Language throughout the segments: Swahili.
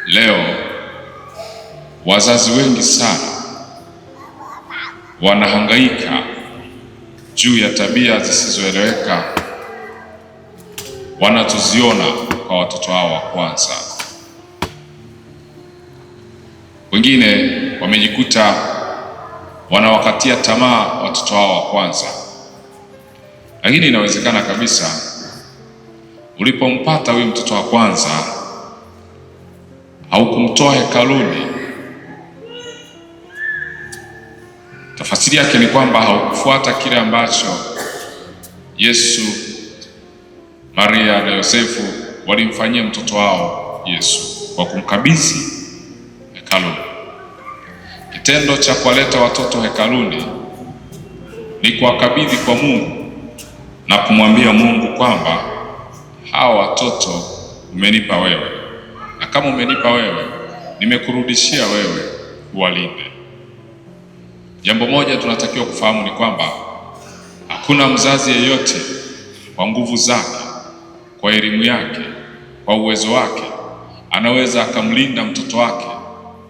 Leo wazazi wengi sana wanahangaika juu ya tabia zisizoeleweka wanatuziona kwa watoto wao wa kwanza. Wengine wamejikuta wanawakatia tamaa watoto wao wa kwanza, lakini inawezekana kabisa ulipompata huyu mtoto wa kwanza haukumtoa hekaluni. Tafsiri yake ni kwamba haukufuata kile ambacho Yesu, Maria na Yosefu walimfanyia mtoto wao Yesu kwa kumkabidhi hekaluni. Kitendo cha kuwaleta watoto hekaluni ni kuwakabidhi kwa Mungu na kumwambia Mungu kwamba hawa watoto umenipa wewe, na kama umenipa wewe, nimekurudishia wewe, uwalinde. Jambo moja tunatakiwa kufahamu ni kwamba hakuna mzazi yeyote kwa nguvu zake, kwa elimu yake, kwa uwezo wake anaweza akamlinda mtoto wake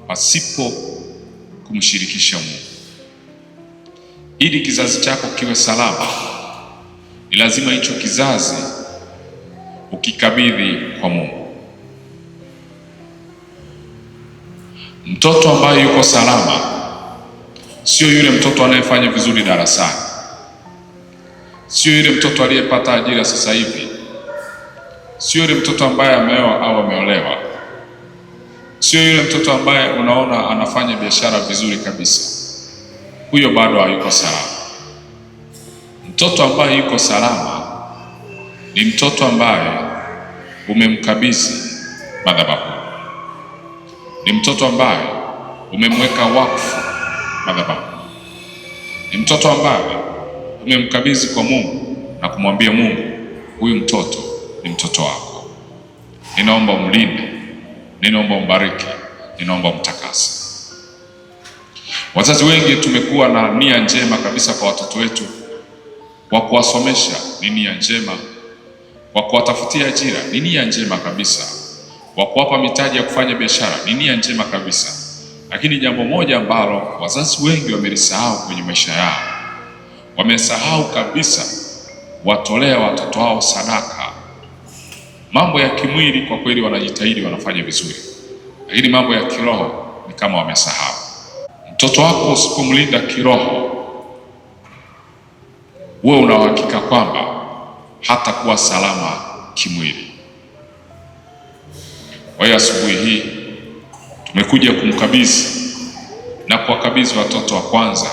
pasipo kumshirikisha Mungu. Ili kizazi chako kiwe salama, ni lazima hicho kizazi ukikabidhi kwa Mungu. Mtoto ambaye yuko salama sio yule mtoto anayefanya vizuri darasani, sio yule mtoto aliyepata ajira sasa hivi, sio yule mtoto ambaye ameoa au ameolewa, sio yule mtoto ambaye unaona anafanya biashara vizuri kabisa. Huyo bado hayuko salama. Mtoto ambaye yuko salama ni mtoto ambaye umemkabidhi madhabahu, ni mtoto ambaye umemweka wakfu madhabahu, ni mtoto ambaye umemkabidhi kwa Mungu na kumwambia Mungu, huyu mtoto ni mtoto wako, ninaomba umlinde, ninaomba umbariki, ninaomba umtakase. Wazazi wengi tumekuwa na nia njema kabisa kwa watoto wetu, kwa kuwasomesha ni nia njema, kwa kuwatafutia ajira ni nia njema kabisa, kwa kuwapa mitaji ya kufanya biashara ni nia njema kabisa. Lakini jambo moja ambalo wazazi wengi wamelisahau kwenye maisha yao, wamesahau kabisa watolea watoto wao sadaka. Mambo ya kimwili kwa kweli wanajitahidi, wanafanya vizuri, lakini mambo ya kiroho ni kama wamesahau. Mtoto wako usipomlinda kiroho, wewe una uhakika kwamba hatakuwa salama kimwili. Kwa hiyo asubuhi hii tumekuja kumkabidhi na kuwakabidhi watoto wa kwanza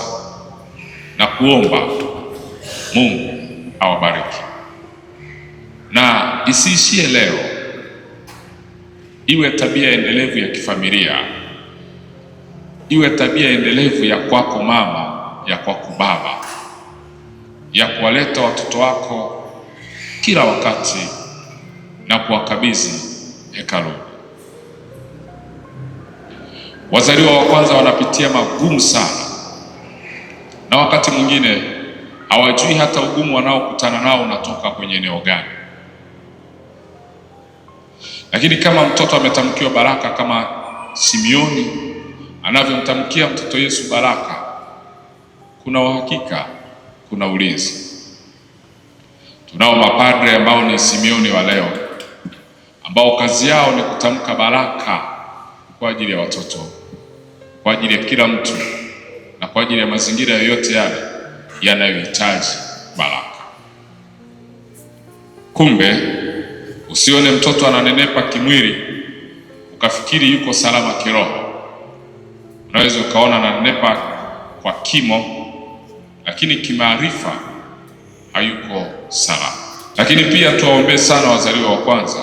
na kuomba Mungu awabariki, na isiishie leo, iwe tabia endelevu ya kifamilia, iwe tabia endelevu ya kwako mama, ya kwako baba, ya kuwaleta watoto wako kila wakati na kuwakabidhi hekaluni. Wazaliwa wa kwanza wanapitia magumu sana, na wakati mwingine hawajui hata ugumu wanaokutana nao unatoka kwenye eneo gani. Lakini kama mtoto ametamkiwa baraka kama Simeoni anavyomtamkia mtoto Yesu baraka, kuna uhakika, kuna ulinzi. Tunao mapadre ambao ni Simeoni wa leo, ambao kazi yao ni kutamka baraka kwa ajili ya watoto, kwa ajili ya kila mtu, na kwa ajili ya mazingira yoyote yale yanayohitaji baraka. Kumbe usione mtoto ananenepa kimwili ukafikiri yuko salama kiroho. Unaweza ukaona ananenepa kwa kimo, lakini kimaarifa hayuko salama. Lakini pia tuwaombee sana wazaliwa wa kwanza,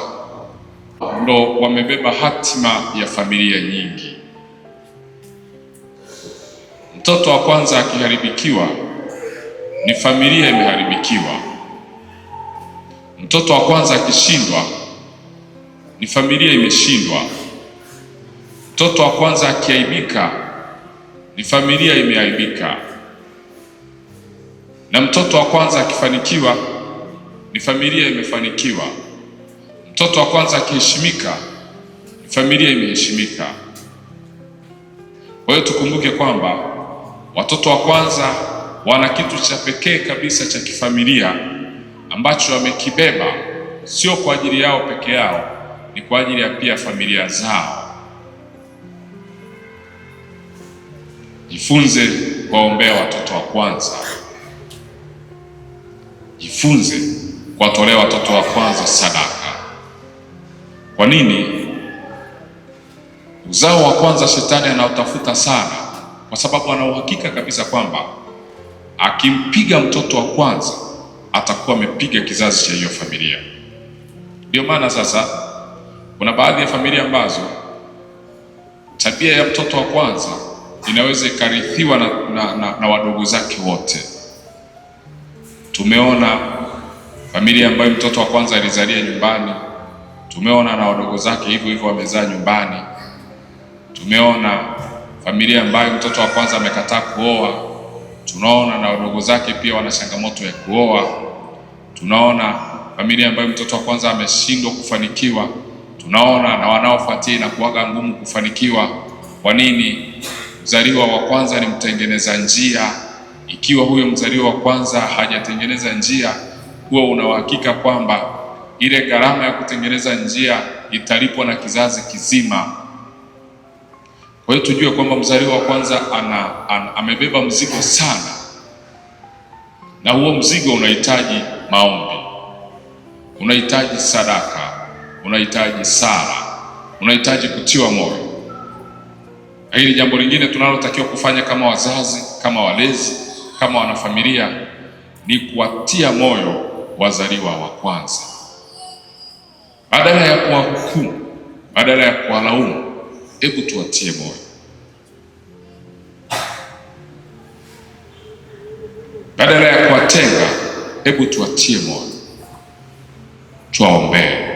ndo wamebeba hatima ya familia nyingi. Mtoto wa kwanza akiharibikiwa, ni familia imeharibikiwa. Mtoto wa kwanza akishindwa, ni familia imeshindwa. Mtoto wa kwanza akiaibika, ni familia imeaibika. Na mtoto wa kwanza akifanikiwa, ni familia imefanikiwa. Mtoto wa kwanza akiheshimika, familia imeheshimika. Kwa hiyo tukumbuke kwamba watoto wa kwanza wana kitu cha pekee kabisa cha kifamilia ambacho wamekibeba, sio kwa ajili yao peke yao, ni kwa ajili ya pia familia zao. Jifunze kuwaombea watoto wa kwanza. Jifunze kuwatolea watoto wa kwanza sadaka. Kwa nini? Uzao wa kwanza shetani anautafuta sana, kwa sababu ana uhakika kabisa kwamba akimpiga mtoto wa kwanza atakuwa amepiga kizazi cha hiyo familia. Ndio maana sasa kuna baadhi ya familia ambazo tabia ya mtoto wa kwanza inaweza ikarithiwa na wadogo zake wote. Tumeona familia ambayo mtoto wa kwanza alizalia nyumbani, tumeona na wadogo zake hivyo hivyo wamezaa nyumbani. Tumeona familia ambayo mtoto wa kwanza amekataa kuoa, tunaona na wadogo zake pia wana changamoto ya kuoa. Tunaona familia ambayo mtoto wa kwanza ameshindwa kufanikiwa, tunaona na wanaofuatia na kuwaga ngumu kufanikiwa. Kwa nini? Mzaliwa wa kwanza ni mtengeneza njia. Ikiwa huyo mzaliwa wa kwanza hajatengeneza njia, huwa una uhakika kwamba ile gharama ya kutengeneza njia italipwa na kizazi kizima. Kwa hiyo tujue kwamba mzaliwa wa kwanza amebeba mzigo sana, na huo mzigo unahitaji maombi, unahitaji sadaka, unahitaji sala, unahitaji kutiwa moyo. Hili jambo lingine tunalotakiwa kufanya kama wazazi, kama walezi, kama wanafamilia ni kuwatia moyo wazaliwa wa kwanza. Badala ya kuwahukumu, badala ya kuwalaumu, hebu tuwatie moyo. Badala ya kuwatenga, hebu tuwatie moyo, tuwaombee.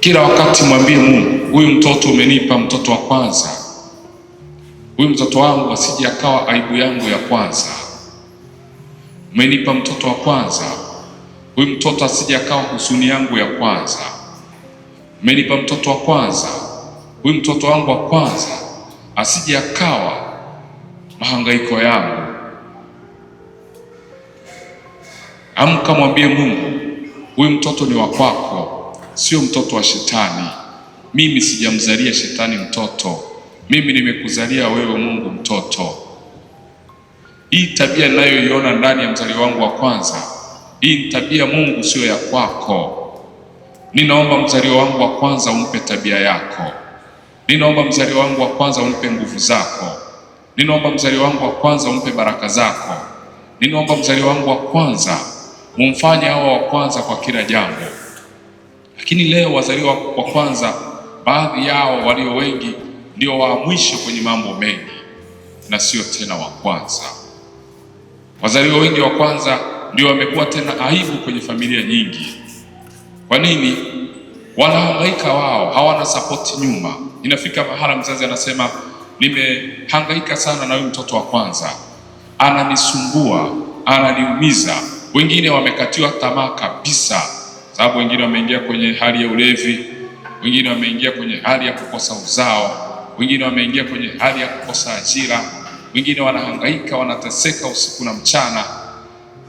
Kila wakati mwambie Mungu, huyu mtoto umenipa, mtoto wa kwanza, huyu mtoto wangu asije akawa aibu yangu ya kwanza. Umenipa mtoto wa kwanza, huyu mtoto asije akawa huzuni yangu ya kwanza. Umenipa mtoto wa kwanza, huyu mtoto wangu wa kwanza asije akawa mahangaiko yangu. Amka, mwambie Mungu, huyu mtoto ni wa kwako, sio mtoto wa shetani. Mimi sijamzalia shetani mtoto, mimi nimekuzalia wewe Mungu mtoto. Hii tabia ninayoiona ndani ya mzaliwa wangu wa kwanza, hii tabia Mungu sio ya kwako. Ninaomba mzaliwa wangu wa kwanza umpe tabia yako. Ninaomba mzaliwa wangu wa kwanza umpe nguvu zako. Ninaomba mzaliwa wangu wa kwanza umpe baraka zako. Ninaomba mzaliwa wangu wa kwanza umfanye hawa wa kwanza kwa kila jambo. Lakini leo wazaliwa wa kwanza, baadhi yao walio wengi, ndio wa mwisho kwenye mambo mengi na sio tena wa kwanza. Wazaliwa wengi wa kwanza ndio wamekuwa tena aibu kwenye familia nyingi. Kwa nini? Wanahangaika wao, hawana support nyuma. Inafika mahala mzazi anasema, nimehangaika sana na huyu mtoto wa kwanza, ananisumbua, ananiumiza. Wengine wamekatiwa tamaa kabisa, sababu wengine wameingia kwenye hali ya ulevi, wengine wameingia kwenye hali ya kukosa uzao, wengine wameingia kwenye hali ya kukosa ajira, wengine wanahangaika, wanateseka usiku na mchana,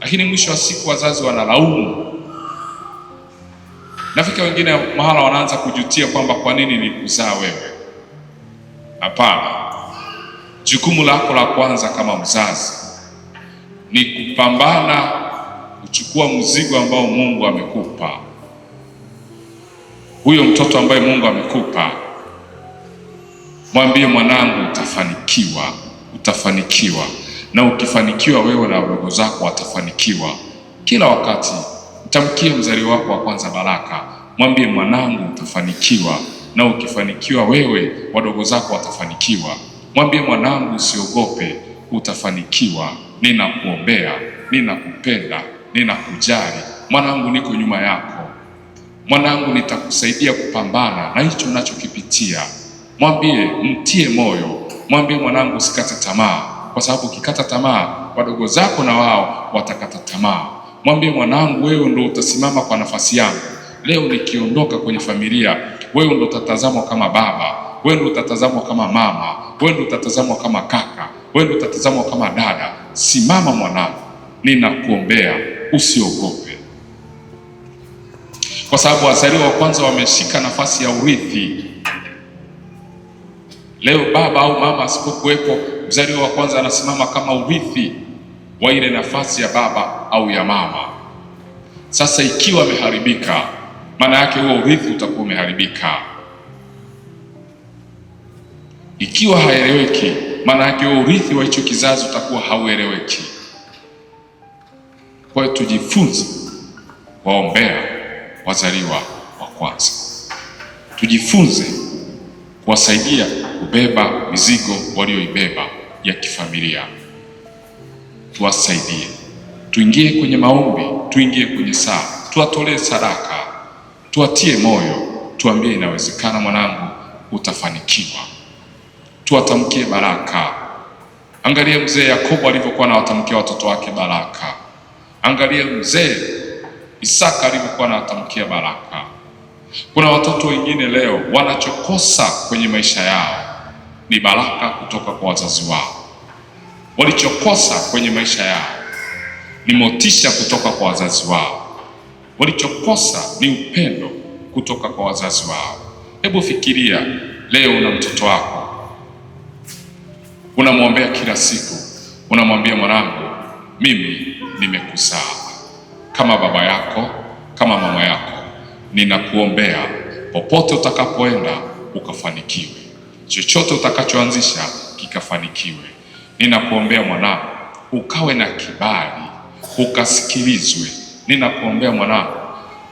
lakini mwisho wa siku wazazi wanalaumu. Nafika wengine mahala wanaanza kujutia kwamba kwa nini nilikuzaa wewe. Hapana, jukumu lako la kwanza kama mzazi ni kupambana kuchukua mzigo ambao Mungu amekupa. Huyo mtoto ambaye Mungu amekupa, mwambie mwanangu, utafanikiwa, utafanikiwa. Na ukifanikiwa wewe na wadogo zako watafanikiwa. Kila wakati mtamkie mzaliwa wako wa kwanza baraka. Mwambie mwanangu, utafanikiwa. Na ukifanikiwa wewe, wadogo zako watafanikiwa. Mwambie mwanangu, usiogope, utafanikiwa. Ninakuombea, ninakupenda, ninakujali. Mwanangu, niko nyuma yako. Mwanangu, nitakusaidia kupambana na hicho unachokipitia. Mwambie, mtie moyo. Mwambie mwanangu, usikate tamaa, kwa sababu ukikata tamaa, wadogo zako na wao watakata tamaa. Mwambie mwanangu, wewe ndio utasimama kwa nafasi yangu. leo nikiondoka kwenye familia, wewe ndo utatazamwa kama baba, wewe ndo utatazamwa kama mama, wewe ndo utatazamwa kama kaka, wewe ndo utatazamwa kama dada. Simama mwanangu, ninakuombea, usiogope, kwa sababu wazaliwa wa kwanza wameshika nafasi ya urithi. Leo baba au mama asipokuwepo, mzaliwa wa kwanza anasimama kama urithi wa ile nafasi ya baba au ya mama. Sasa ikiwa ameharibika, maana yake huo urithi utakuwa umeharibika. Ikiwa haeleweki, maana yake huo urithi wa hicho kizazi utakuwa haueleweki. Kwa hiyo tujifunze waombea wazaliwa wa kwanza, tujifunze kuwasaidia kubeba mizigo walioibeba ya kifamilia. Tuwasaidie, tuingie kwenye maombi, tuingie kwenye sala, tuwatolee sadaka, tuwatie moyo, tuambie inawezekana mwanangu, utafanikiwa. Tuwatamkie baraka. Angalia mzee Yakobo alivyokuwa anawatamkia watoto wake baraka. Angalia mzee Isaka alivyokuwa anawatamkia baraka. Kuna watoto wengine leo wanachokosa kwenye maisha yao ni baraka kutoka kwa wazazi wao. Walichokosa kwenye maisha yao ni motisha kutoka kwa wazazi wao. Walichokosa ni upendo kutoka kwa wazazi wao. Hebu fikiria leo una mtoto wako, unamwombea kila siku, unamwambia mwanangu, mimi nimekuzaa kama baba yako, kama mama yako, ninakuombea popote utakapoenda ukafanikiwe, chochote utakachoanzisha kikafanikiwe. Ninakuombea mwanangu ukawe na kibali, ukasikilizwe. Ninakuombea mwanangu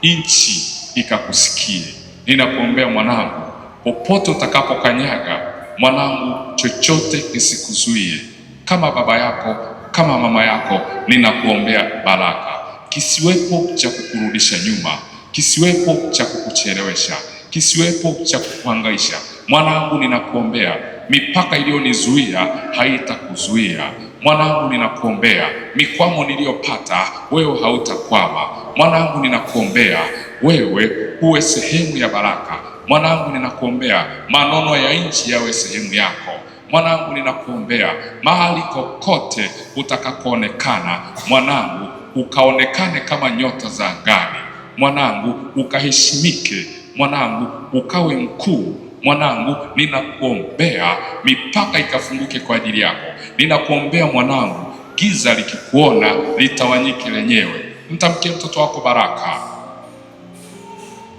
nchi ikakusikie. Ninakuombea mwanangu popote utakapokanyaga, mwanangu chochote kisikuzuie. Kama baba yako, kama mama yako, ninakuombea baraka. Kisiwepo cha kukurudisha nyuma, kisiwepo cha kukuchelewesha, kisiwepo cha kukuhangaisha. Mwanangu, ninakuombea mipaka iliyonizuia haitakuzuia. Mwanangu, ninakuombea mikwamo niliyopata wewe hautakwama. Mwanangu, ninakuombea wewe uwe sehemu ya baraka. Mwanangu, ninakuombea manono ya nchi yawe sehemu yako. Mwanangu, ninakuombea mahali kokote utakapoonekana, mwanangu, ukaonekane kama nyota za angani. Mwanangu, ukaheshimike. Mwanangu, ukawe mkuu. Mwanangu, ninakuombea mipaka ikafunguke kwa ajili yako. Ninakuombea mwanangu, giza likikuona litawanyike lenyewe. Mtamkie mtoto wako baraka.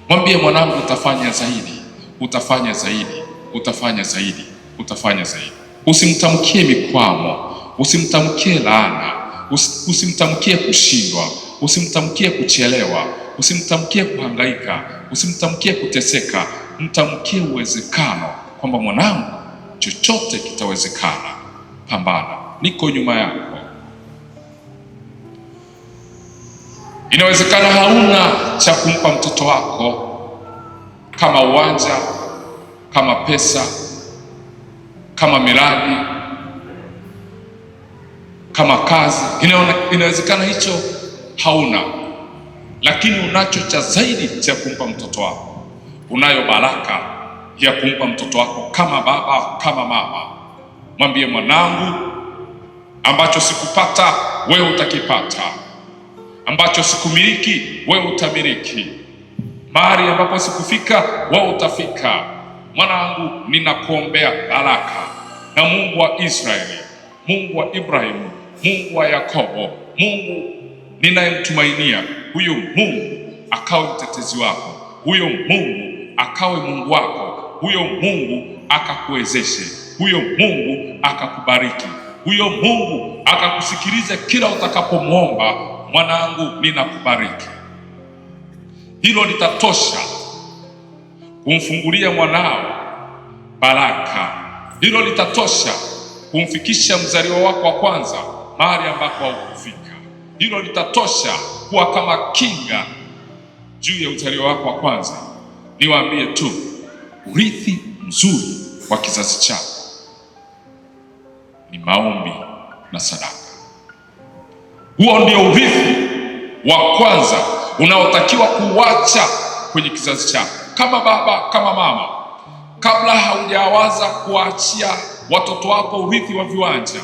Mwambie mwanangu, utafanya zaidi, utafanya zaidi, utafanya zaidi, utafanya zaidi. Usimtamkie mikwamo, usimtamkie laana, usimtamkie kushindwa, usimtamkie kuchelewa, usimtamkie kuhangaika, usimtamkie kuteseka. Mtamkie uwezekano kwamba mwanangu, chochote kitawezekana. Pambana, niko nyuma yako. Inawezekana hauna cha kumpa mtoto wako kama uwanja, kama pesa, kama miradi, kama kazi. Inawezekana hicho hauna, lakini unacho cha zaidi cha kumpa mtoto wako. Unayo baraka ya kumpa mtoto wako kama baba, kama mama. Mwambie mwanangu, ambacho sikupata wewe utakipata, ambacho sikumiliki wewe utamiliki, mahali ambapo sikufika wewe utafika. Mwanangu, ninakuombea baraka, na Mungu wa Israeli, Mungu wa Ibrahimu, Mungu wa Yakobo, Mungu ninayemtumainia, huyo Mungu akawe mtetezi wako, huyo Mungu akawe Mungu wako, huyo Mungu akakuwezeshe, huyo Mungu akakubariki, huyo Mungu akakusikilize kila utakapomwomba. Mwanangu, ninakubariki. Hilo litatosha kumfungulia mwanao baraka. Hilo litatosha kumfikisha mzaliwa wako wa kwanza mahali ambapo haukufika. Hilo litatosha kuwa kama kinga juu ya mzaliwa wako wa kwanza. Niwaambie tu, urithi mzuri wa kizazi chako ni maombi na sadaka. Huo ndio urithi wa kwanza unaotakiwa kuacha kwenye kizazi chako, kama baba, kama mama, kabla haujawaza kuachia watoto wako urithi wa viwanja,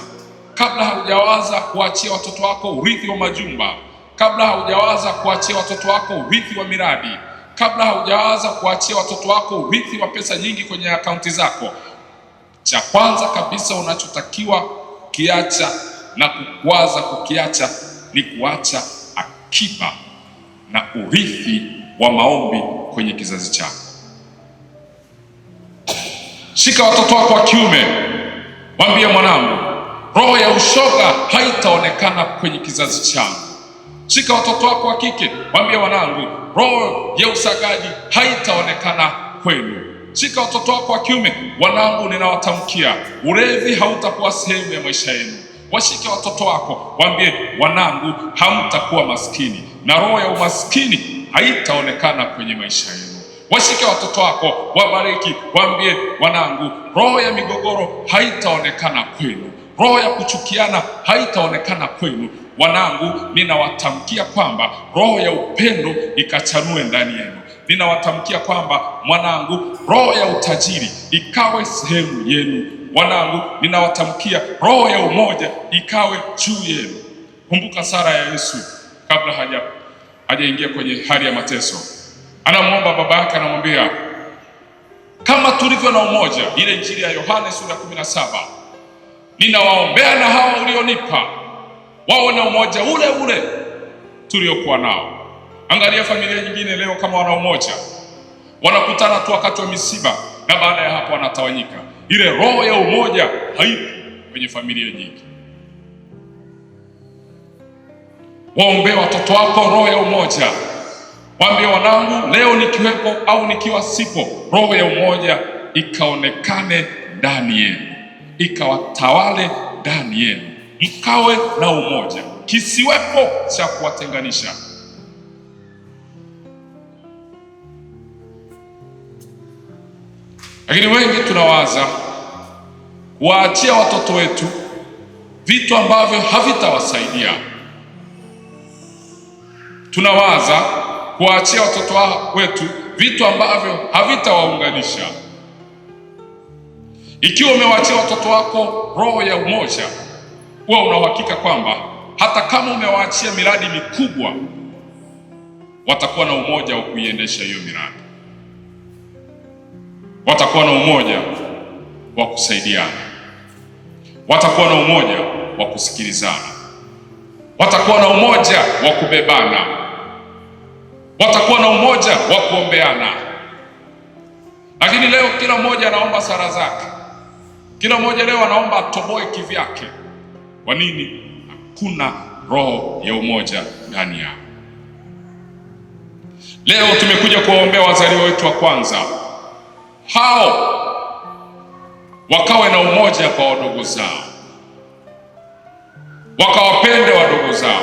kabla haujawaza kuachia watoto wako urithi wa majumba, kabla haujawaza kuachia watoto wako urithi wa miradi, kabla haujawaza kuachia watoto wako urithi wa pesa nyingi kwenye akaunti zako, cha kwanza kabisa unachotakiwa kiacha na kuwaza kukiacha ni kuacha akiba na urithi wa maombi kwenye kizazi chako. Shika watoto wako wa kiume, mwambie mwanangu, roho ya ushoga haitaonekana kwenye kizazi changu. Shika watoto wako wa kike, mwambie wanangu, roho ya usagaji haitaonekana kwenu. Shika watoto wako wa kiume, wanangu, ninawatamkia ulevi hautakuwa sehemu ya maisha yenu. Washike watoto wako, waambie wanangu, hamtakuwa maskini na roho ya umaskini haitaonekana kwenye maisha yenu. Washike watoto wako, wabariki, waambie wanangu, roho ya migogoro haitaonekana kwenu, roho ya kuchukiana haitaonekana kwenu. Wanangu, ninawatamkia kwamba roho ya upendo ikachanue ndani yenu. Ninawatamkia kwamba mwanangu, roho ya utajiri ikawe sehemu yenu. Wanangu, ninawatamkia roho ya umoja ikawe juu yenu. Kumbuka Sara ya Yesu, kabla hajaingia kwenye hali ya mateso, anamwomba baba yake, anamwambia kama tulivyo na umoja, ile Injili ya Yohane sura ya 17, ninawaombea na hawa ulionipa wawe na umoja ule ule tuliokuwa nao. Angalia familia nyingine leo, kama wana umoja, wanakutana tu wakati wa misiba na baada ya hapo wanatawanyika. Ile roho ya umoja haipo kwenye familia nyingi. Waombee watoto wako roho ya umoja. Waambie wanangu, leo nikiwepo au nikiwa sipo, roho ya umoja ikaonekane ndani yenu, ikawatawale ndani yenu, mkawe na umoja, kisiwepo cha kuwatenganisha. Lakini wengi tunawaza kuwaachia watoto wetu vitu ambavyo havitawasaidia. Tunawaza kuwaachia watoto wetu vitu ambavyo havitawaunganisha. Ikiwa umewaachia watoto wako roho ya umoja, huwa una uhakika kwamba hata kama umewaachia miradi mikubwa, watakuwa na umoja wa kuiendesha hiyo miradi. Watakuwa na umoja wa kusaidiana, watakuwa na umoja wa kusikilizana, watakuwa na umoja wa kubebana, watakuwa na umoja wa kuombeana. Lakini leo kila mmoja anaomba sara zake, kila mmoja leo anaomba atoboe kivyake. Kwa nini? Hakuna roho ya umoja ndani yao. Leo tumekuja kuwaombea wazaliwa wetu wa kwanza, hao wakawe na umoja kwa wadogo zao, wakawapende wadogo zao,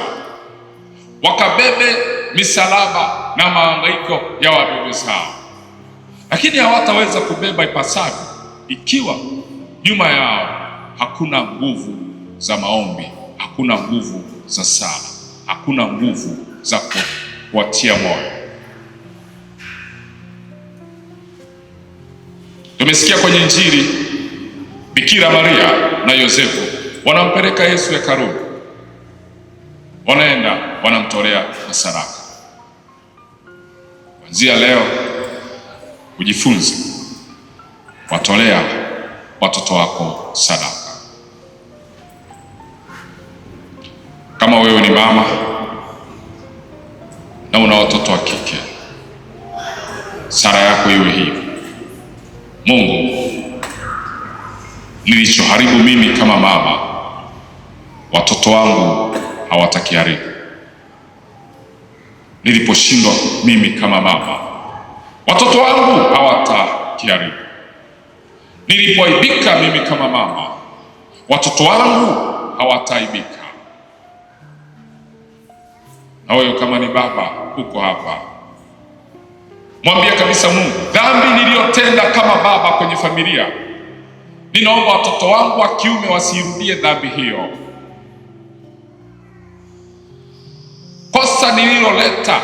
wakabebe misalaba na mahangaiko ya wadogo zao. Lakini hawataweza kubeba ipasavyo ikiwa nyuma yao hakuna nguvu za maombi, hakuna nguvu za sala, hakuna nguvu za kuwatia moyo. Tumesikia kwenye Injili Bikira Maria na Yosefu wanampeleka Yesu hekaluni, wanaenda wanamtolea sadaka. Kuanzia leo ujifunze, watolea watoto wako sadaka. Kama wewe ni mama na una watoto wa kike, sala yako iwe hivi: Mungu, nilichoharibu mimi kama mama, watoto wangu hawatakiharibu. Niliposhindwa mimi kama mama, watoto wangu hawatakiharibu. Nilipoaibika mimi kama mama, watoto wangu hawataibika. Na wewe kama ni baba uko hapa, mwambie kabisa Mungu, dhambi niliyotenda kama baba kwenye familia, ninaomba watoto wangu wa kiume wasirudie dhambi hiyo. Kosa nililoleta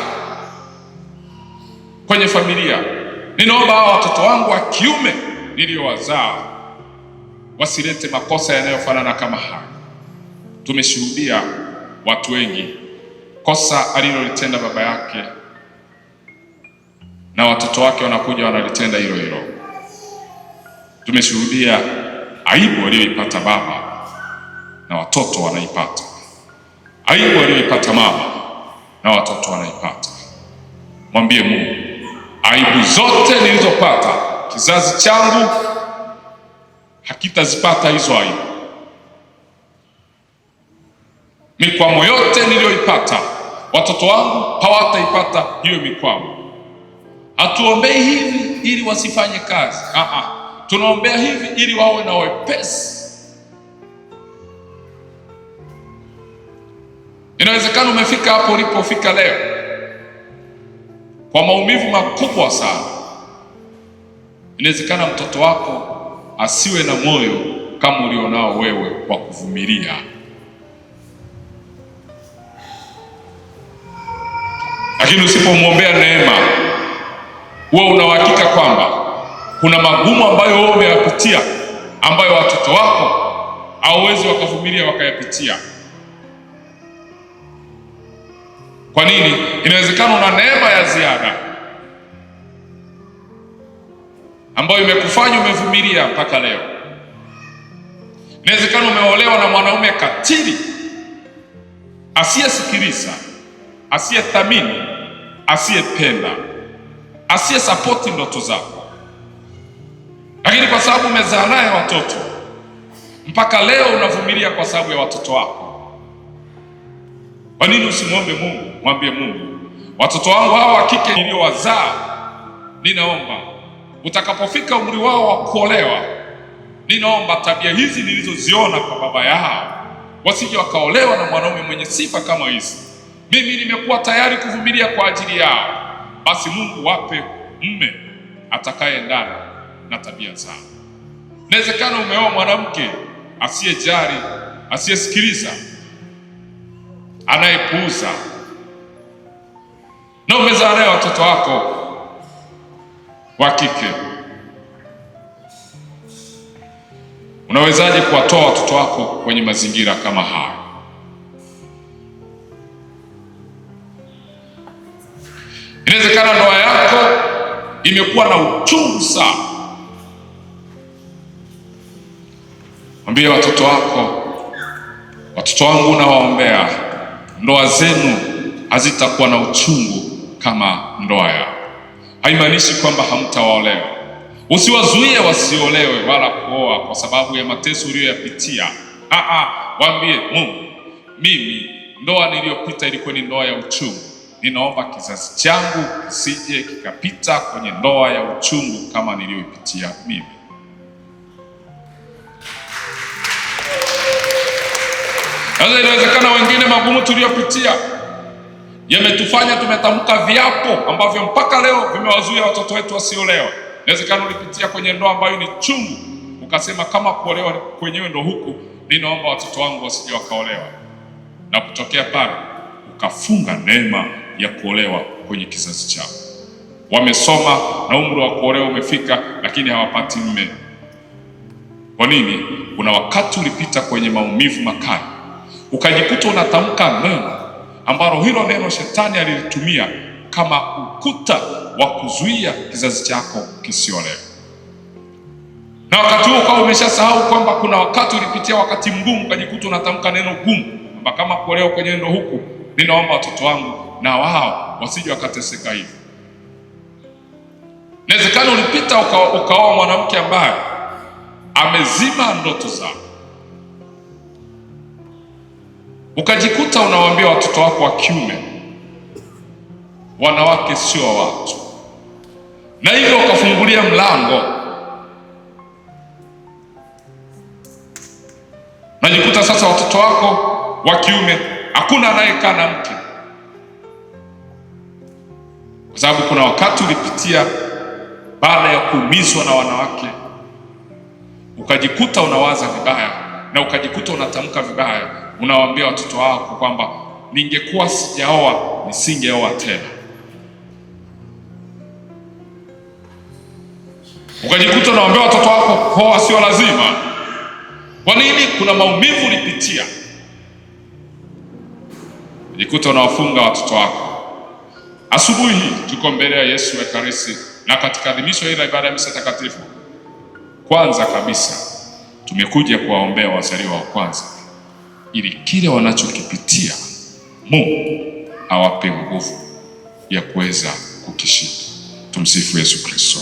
kwenye kwenye familia, ninaomba hao watoto wangu wa kiume niliowazaa wasilete makosa yanayofanana kama haya. Tumeshuhudia watu wengi, kosa alilolitenda baba yake na watoto wake wanakuja wanalitenda hilo hilo. Tumeshuhudia aibu aliyoipata baba na watoto wanaipata, aibu aliyoipata mama na watoto wanaipata. Mwambie Mungu, aibu zote nilizopata kizazi changu hakitazipata hizo aibu. Mikwamo yote niliyoipata watoto wangu hawataipata hiyo mikwamo. Hatuombei hivi ili wasifanye kazi, tunaombea hivi ili wawe na wepesi. Inawezekana umefika hapo ulipofika leo kwa maumivu makubwa sana. Inawezekana mtoto wako asiwe na moyo kama ulionao wewe wa kuvumilia. Lakini usipomwombea neema, wewe una uhakika kwamba kuna magumu ambayo wewe umeyapitia, ambayo watoto wako hawawezi wakavumilia wakayapitia. Kwa nini? Inawezekana una neema ya ziada ambayo imekufanya umevumilia mpaka leo. Inawezekana umeolewa na mwanaume katili, asiyesikiliza, asiyethamini, asiyependa, asiyesapoti ndoto zako, lakini kwa sababu umezaa naye watoto mpaka leo unavumilia kwa sababu ya watoto wako. Kwa nini usimwombe Mungu? Mwambie Mungu, watoto wangu hawa wa kike niliowazaa, ninaomba utakapofika umri wao wa kuolewa, ninaomba tabia hizi nilizoziona kwa baba yao wasije wakaolewa na mwanaume mwenye sifa kama hizi. Mimi nimekuwa tayari kuvumilia kwa ajili yao. Basi Mungu wape mume atakayeendana na tabia zao. Inawezekana umeoa mwanamke asiyejali, asiyesikiliza, anayepuuza, na umezaa naye watoto wako wa kike. Unawezaje kuwatoa watoto wako kwenye mazingira kama haya? Inawezekana ndoa yako imekuwa na uchungu sana. Mwambie watoto wako, watoto wangu nawaombea, ndoa zenu hazitakuwa na uchungu kama ndoa yao. Haimaanishi kwamba hamtaolewa. Usiwazuie wasiolewe wala kuoa kwa sababu ya mateso uliyoyapitia. Waambie Mungu, mimi ndoa niliyopita ilikuwa ni ndoa ya uchungu. Ninaomba kizazi changu kisije kikapita kwenye ndoa ya uchungu kama niliyoipitia mimi. Sasa inawezekana wengine magumu tuliyopitia yametufanya tumetamka viapo ambavyo mpaka leo vimewazuia watoto wetu wasiolewa. Inawezekana ulipitia kwenye ndoa ambayo ni chungu, ukasema kama kuolewa kwenyewe ndo huku, ninaomba watoto wangu wasije wakaolewa, na kutokea pale ukafunga neema ya kuolewa kwenye kizazi chao. Wamesoma na umri wa kuolewa umefika, lakini hawapati mume. Kwa nini? Kuna wakati ulipita kwenye maumivu makali, ukajikuta unatamka neno ambalo hilo neno shetani alilitumia kama ukuta wa kuzuia kizazi chako kisiolewe. Na wakati huo ukawa umeshasahau kwamba kuna wakati ulipitia wakati mgumu, ukajikuta unatamka neno gumu kwamba kama kuolewa kwenye neno huku, ninaomba watoto wangu na wao wasije wakateseka hivi. Inawezekana ulipita ukaoa mwanamke ambaye amezima ndoto zako, ukajikuta unawaambia watoto wako wa kiume, wanawake sio watu, na hivyo ukafungulia mlango. Najikuta sasa watoto wako wa kiume hakuna anayekaa na mke, kwa sababu kuna wakati ulipitia baada ya kuumizwa na wanawake, ukajikuta unawaza vibaya na ukajikuta unatamka vibaya. Unawaambia watoto wako kwamba ningekuwa sijaoa nisingeoa tena. ukajikuta unawaambia watoto wako kuoa sio lazima. Kwa nini? Kuna maumivu ulipitia. Ukajikuta unawafunga watoto wako. Asubuhi tuko mbele ya Yesu Ekaristi, na katika adhimisho hili la ibada ya misa takatifu, kwanza kabisa tumekuja kuwaombea wazaliwa wa kwanza, ili kile wanachokipitia Mungu awape nguvu ya kuweza kukishinda. Tumsifu Yesu Kristo.